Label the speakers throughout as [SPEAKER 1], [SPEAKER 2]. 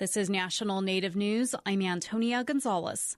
[SPEAKER 1] This is National Native News. I'm Antonia Gonzalez.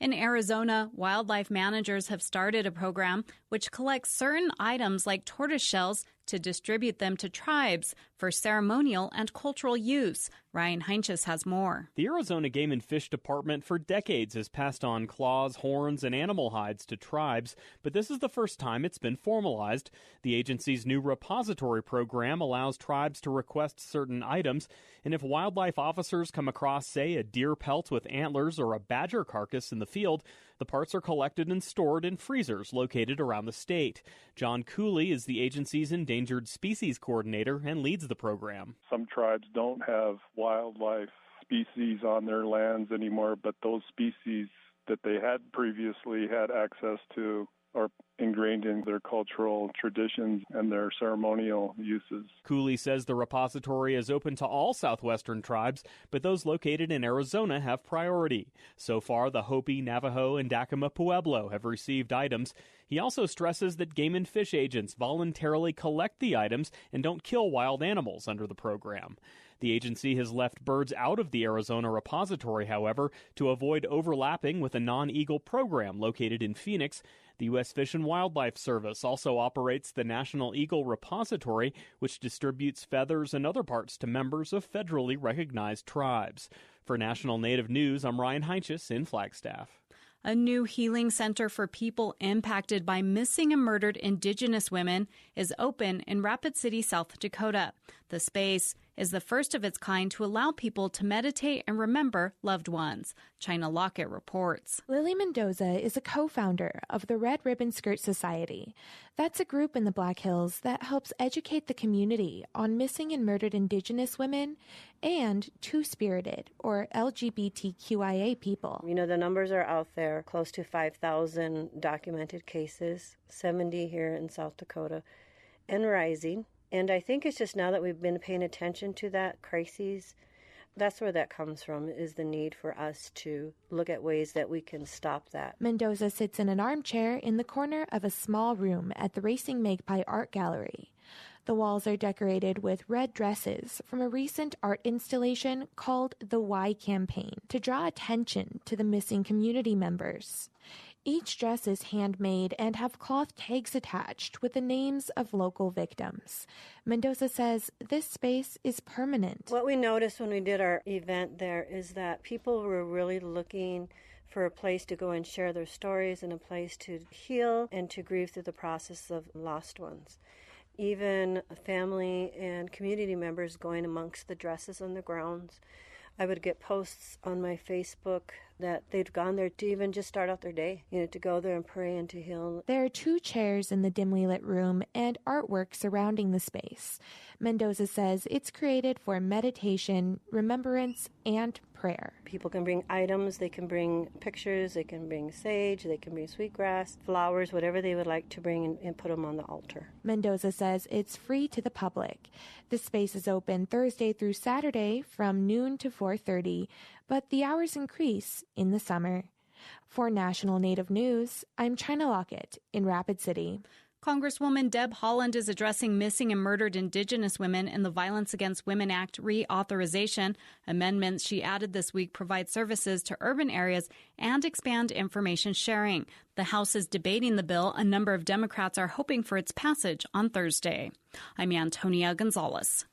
[SPEAKER 1] In Arizona, wildlife managers have started a program which collects certain items like tortoise shells to distribute them to tribes for ceremonial and cultural use. Ryan Heinches has more.
[SPEAKER 2] The Arizona Game and Fish Department for decades has passed on claws, horns, and animal hides to tribes, but this is the first time it's been formalized. The agency's new repository program allows tribes to request certain items, and if wildlife officers come across, say, a deer pelt with antlers or a badger carcass in the field, the parts are collected and stored in freezers located around the state. John Cooley is the agency's endangered species coordinator and leads the program.
[SPEAKER 3] Some tribes don't have wildlife species on their lands anymore, but those species that they had previously had access to are ingrained in their cultural traditions and their ceremonial uses.
[SPEAKER 2] Cooley says the repository is open to all southwestern tribes, but those located in Arizona have priority. So far, the Hopi, Navajo, and Yakima Pueblo have received items. He also stresses that game and fish agents voluntarily collect the items and don't kill wild animals under the program. The agency has left birds out of the Arizona repository, however, to avoid overlapping with a non-eagle program located in Phoenix. The U.S. Fish and Wildlife Service also operates the National Eagle Repository, which distributes feathers and other parts to members of federally recognized tribes. For National Native News, I'm Ryan Heinches in Flagstaff.
[SPEAKER 1] A new healing center for people impacted by missing and murdered Indigenous women is open in Rapid City, South Dakota. The space is the first of its kind to allow people to meditate and remember loved ones. China Lockett reports.
[SPEAKER 4] Lily Mendoza is a co-founder of the Red Ribbon Skirt Society. That's a group in the Black Hills that helps educate the community on missing and murdered Indigenous women and two-spirited or LGBTQIA people.
[SPEAKER 5] You know, the numbers are out there, close to 5,000 documented cases, 70 here in South Dakota, and rising. And I think it's just now that we've been paying attention to that crises, that's where that comes from, is the need for us to look at ways that we can stop that.
[SPEAKER 4] Mendoza sits in an armchair in the corner of a small room at the Racing Magpie Art Gallery. The walls are decorated with red dresses from a recent art installation called the Why Campaign to draw attention to the missing community members. Each dress is handmade and have cloth tags attached with the names of local victims. Mendoza says this space is permanent.
[SPEAKER 5] What we noticed when we did our event there is that people were really looking for a place to go and share their stories and a place to heal and to grieve through the process of lost ones. Even family and community members going amongst the dresses on the grounds. I would get posts on my Facebook that they'd gone there to even just start out their day, to go there and pray and to heal.
[SPEAKER 4] There are 2 chairs in the dimly lit room and artwork surrounding the space. Mendoza says it's created for meditation, remembrance, and prayer.
[SPEAKER 5] People can bring items, they can bring pictures, they can bring sage, they can bring sweetgrass, flowers, whatever they would like to bring and put them on the altar.
[SPEAKER 4] Mendoza says it's free to the public. The space is open Thursday through Saturday from noon to 4:30, but the hours increase in the summer. For National Native News, I'm China Lockett in Rapid City.
[SPEAKER 1] Congresswoman Deb Haaland is addressing missing and murdered Indigenous women in the Violence Against Women Act reauthorization. Amendments she added this week provide services to urban areas and expand information sharing. The House is debating the bill. A number of Democrats are hoping for its passage on Thursday. I'm Antonia Gonzalez.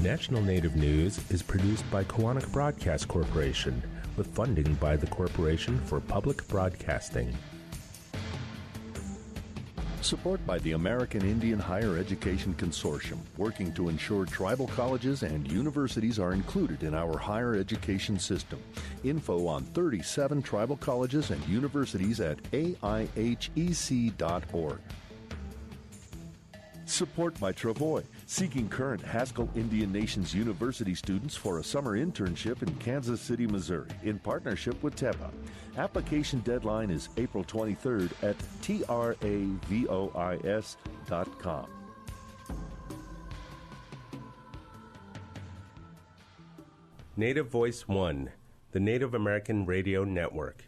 [SPEAKER 6] National Native News is produced by Koahnic Broadcast Corporation with funding by the Corporation for Public Broadcasting.
[SPEAKER 7] Support by the American Indian Higher Education Consortium, working to ensure tribal colleges and universities are included in our higher education system. Info on 37 tribal colleges and universities at aihec.org. Support by Travoy, seeking current Haskell Indian Nations University students for a summer internship in Kansas City, Missouri, in partnership with TEPA. Application deadline is April 23rd at travois.com.
[SPEAKER 6] Native Voice One, the Native American Radio Network.